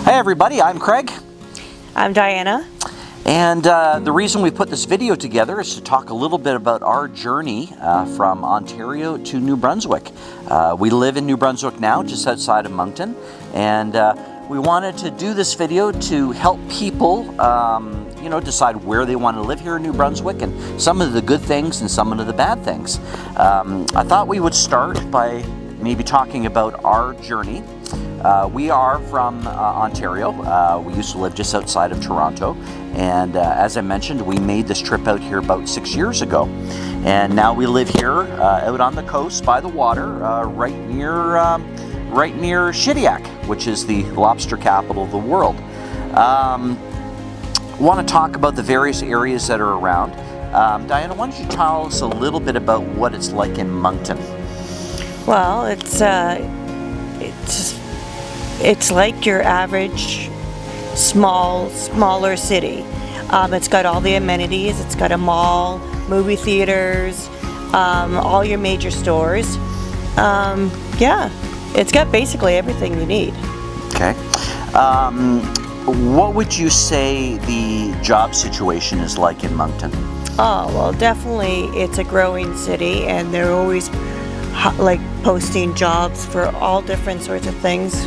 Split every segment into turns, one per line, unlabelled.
Hi everybody, I'm Craig.
I'm Diana.
And the reason we put this video together is to talk a little bit about our journey from Ontario to New Brunswick. We live in New Brunswick now, just outside of Moncton, and we wanted to do this video to help people decide where they want to live here in New Brunswick and some of the good things and some of the bad things. I thought we would start by maybe talking about our journey. We are from Ontario. We used to live just outside of Toronto, and as I mentioned, we made this trip out here about 6 years ago, and now we live here out on the coast by the water, right near Shediac, which is the lobster capital of the world. Want to talk about the various areas that are around. Diana, why don't you tell us a little bit about what it's like in Moncton?
Well, it's like your average smaller city. It's got all the amenities. It's got a mall, movie theaters, all your major stores. It's got basically everything you need.
Okay. What would you say the job situation is like in Moncton?
Oh, well, definitely it's a growing city, and they're always posting jobs for all different sorts of things,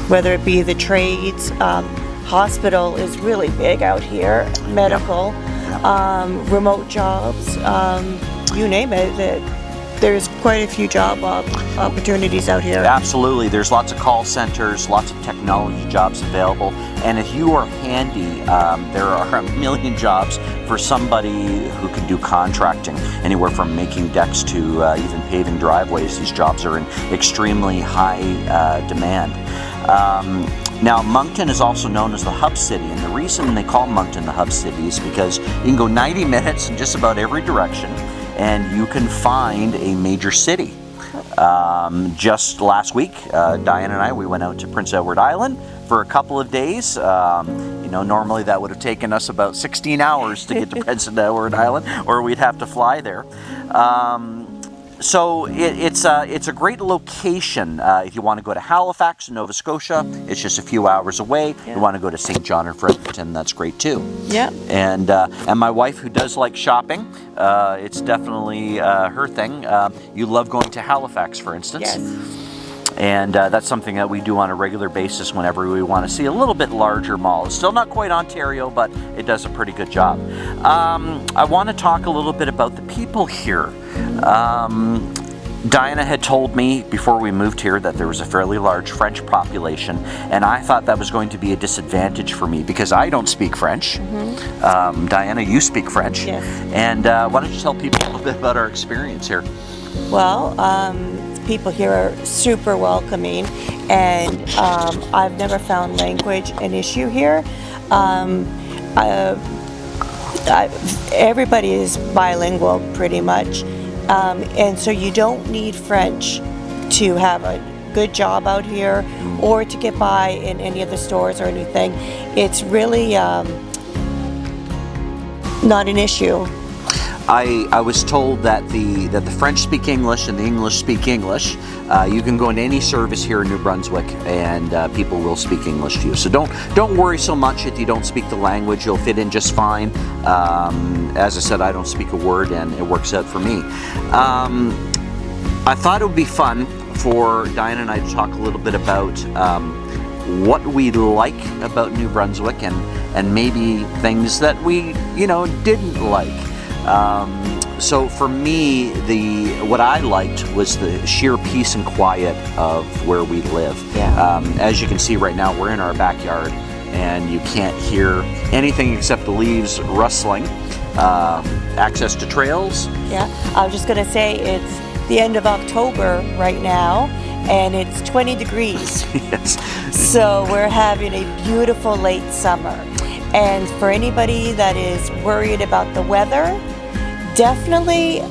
whether it be the trades. Hospital is really big out here, medical, remote jobs, you name it. There's quite a few job opportunities out here.
Absolutely. There's lots of call centers, lots of technology jobs available, and if you are handy, there are a million jobs for somebody who can do contracting, anywhere from making decks to even paving driveways. These jobs are in extremely high demand. Now, Moncton is also known as the hub city, and the reason they call Moncton the hub city is because you can go 90 minutes in just about every direction and you can find a major city. Just last week, Diane and I, we went out to Prince Edward Island for a couple of days. Normally that would have taken us about 16 hours to get to Prince Edward Island, or we'd have to fly there. So it's a great location. If you want to go to Halifax, Nova Scotia, it's just a few hours away. Yeah. You want to go to St. John or Fredericton, that's great too.
Yeah.
And my wife, who does like shopping, it's definitely her thing. You love going to Halifax, for instance.
Yes.
And that's something that we do on a regular basis whenever we want to see a little bit larger mall. It's still not quite Ontario, but it does a pretty good job. I want to talk a little bit about the people here. Diana had told me before we moved here that there was a fairly large French population, and I thought that was going to be a disadvantage for me because I don't speak French. Mm-hmm. Diana, you speak French.
Yes.
And why don't you tell people a little bit about our experience here?
Well, people here are super welcoming, and I've never found language an issue here. Everybody is bilingual pretty much, and so you don't need French to have a good job out here or to get by in any of the stores or anything. It's really not an issue.
I was told that the French speak English and the English speak English. You can go into any service here in New Brunswick and people will speak English to you. So don't worry so much if you don't speak the language. You'll fit in just fine. As I said, I don't speak a word and it works out for me. I thought it would be fun for Diana and I to talk a little bit about what we like about New Brunswick and maybe things that we didn't like. So for me, what I liked was the sheer peace and quiet of where we live.
Yeah.
As you can see right now, we're in our backyard and you can't hear anything except the leaves rustling. Access to trails.
Yeah, I was just going to say it's the end of October right now and it's 20 degrees.
Yes.
So we're having a beautiful late summer. And for anybody that is worried about the weather, definitely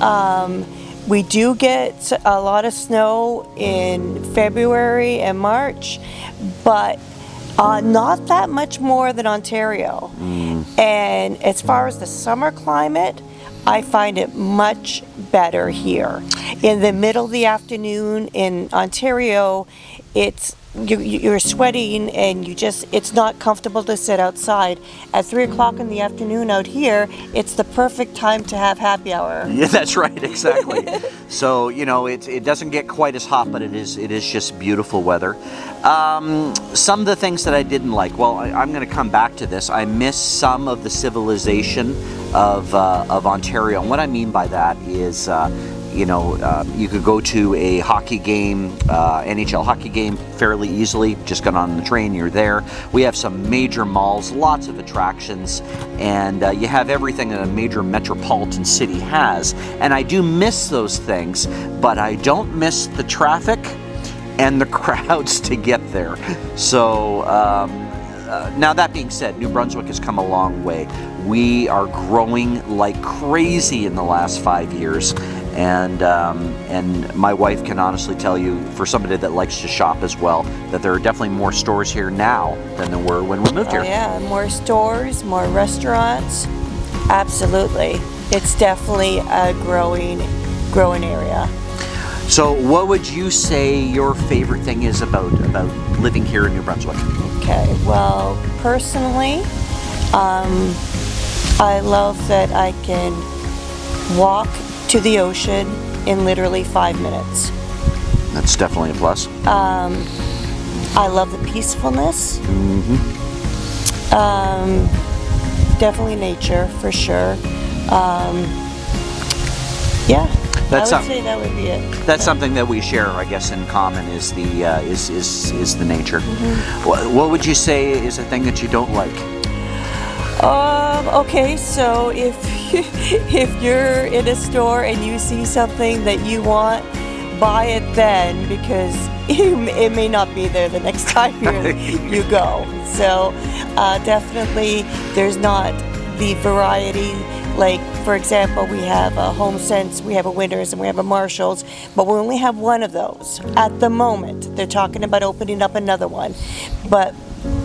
we do get a lot of snow in February and March, but not that much more than Ontario. And as far as the summer climate, I find it much better here. In the middle of the afternoon in Ontario, you're sweating and it's not comfortable to sit outside. At 3 o'clock in the afternoon out here, it's the perfect time to have happy hour.
Yeah, that's right, exactly. So, it doesn't get quite as hot, but it is just beautiful weather. Some of the things that I didn't like, well, I'm going to come back to this. I miss some of the civilization of Ontario. And what I mean by that is, you could go to a hockey game, NHL hockey game fairly easily. Just got on the train, you're there. We have some major malls, lots of attractions, and you have everything that a major metropolitan city has. And I do miss those things, but I don't miss the traffic and the crowds to get there. So now that being said, New Brunswick has come a long way. We are growing like crazy in the last 5 years. And my wife can honestly tell you, for somebody that likes to shop as well, that there are definitely more stores here now than there were when we moved here.
Yeah, more stores, more restaurants. Absolutely. It's definitely a growing area.
So what would you say your favorite thing is about living here in New Brunswick?
Okay, well, personally, I love that I can walk to the ocean in literally 5 minutes.
That's definitely a plus.
I love the peacefulness. Definitely nature, for sure. Yeah, I would say that would be it.
That's something that we share, I guess, in common is the nature. What would you say is a thing that you don't like?
Okay, so if you're in a store and you see something that you want, buy it then, because it may not be there the next time you go. So definitely there's not the variety. Like, for example, we have a HomeSense, we have a Winners, and we have a Marshalls, but we only have one of those at the moment. They're talking about opening up another one. But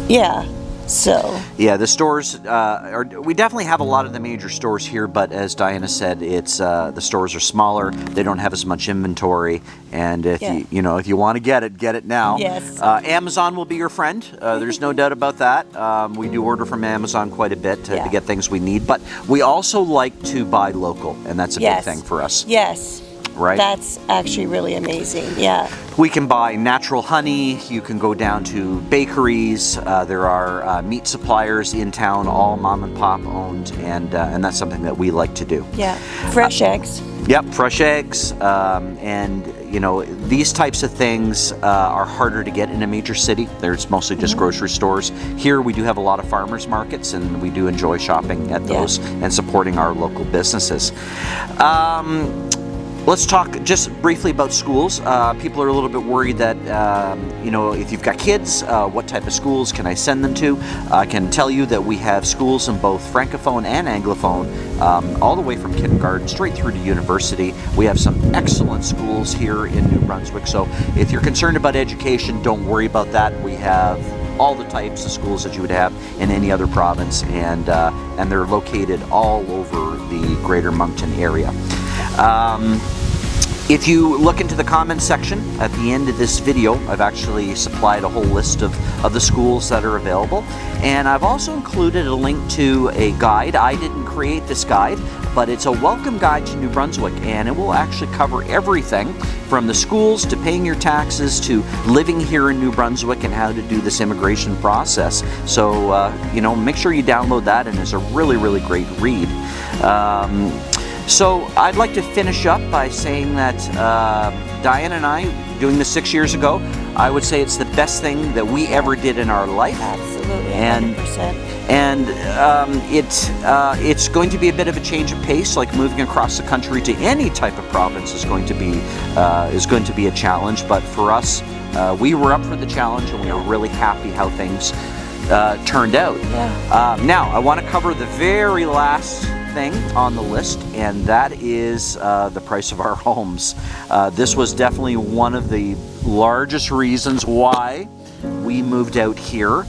yeah. So
yeah, the stores we definitely have a lot of the major stores here, but as Diana said, it's the stores are smaller. They don't have as much inventory, and if if you want to get it now.
Yes.
Amazon will be your friend. There's no doubt about that. We do order from Amazon quite a bit to get things we need, but we also like to buy local, and that's a big thing for us.
Yes.
Right?
That's actually really amazing. Yeah.
We can buy natural honey. You can go down to bakeries. There are meat suppliers in town, all mom and pop owned, and that's something that we like to do.
Yeah. Fresh eggs.
Yep, fresh eggs, and these types of things are harder to get in a major city. There's mostly just grocery stores. Here we do have a lot of farmers markets, and we do enjoy shopping at those and supporting our local businesses. Let's talk just briefly about schools. People are a little bit worried that, if you've got kids, what type of schools can I send them to? I can tell you that we have schools in both Francophone and Anglophone, all the way from kindergarten straight through to university. We have some excellent schools here in New Brunswick. So if you're concerned about education, don't worry about that. We have all the types of schools that you would have in any other province, and they're located all over the Greater Moncton area. If you look into the comments section at the end of this video, I've actually supplied a whole list of the schools that are available. And I've also included a link to a guide. I didn't create this guide, but it's a welcome guide to New Brunswick, and it will actually cover everything from the schools to paying your taxes to living here in New Brunswick and how to do this immigration process. So, make sure you download that, and it's a really, really great read. So I'd like to finish up by saying that Diane and I, doing this 6 years ago, I would say it's the best thing that we ever did in our life.
Absolutely, 100%.
And it's going to be a bit of a change of pace. Like moving across the country to any type of province is going to be a challenge. But for us, we were up for the challenge, and we are really happy how things turned out.
Yeah.
Now I want to cover the very last thing on the list, and that is the price of our homes. This was definitely one of the largest reasons why we moved out here.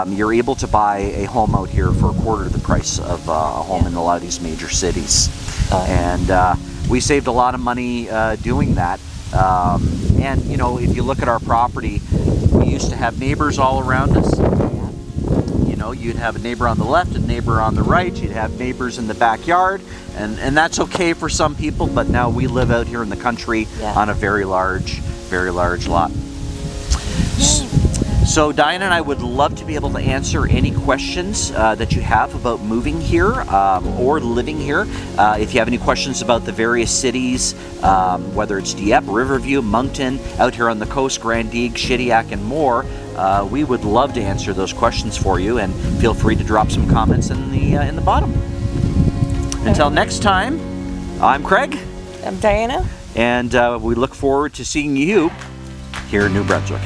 You're able to buy a home out here for a quarter of the price of a home in a lot of these major cities, and we saved a lot of money doing that. And you know, if you look at our property, we used to have neighbors all around us. You know, you'd have a neighbor on the left, a neighbor on the right, you'd have neighbors in the backyard, and that's okay for some people, but now we live out here in the country on a very large lot. So Diane and I would love to be able to answer any questions that you have about moving here or living here. If you have any questions about the various cities, whether it's Dieppe, Riverview, Moncton, out here on the coast, Grand Digue, Shediac, and more, we would love to answer those questions for you, and feel free to drop some comments in the bottom. Until next time, I'm Craig.
I'm Diana.
And we look forward to seeing you here in New Brunswick.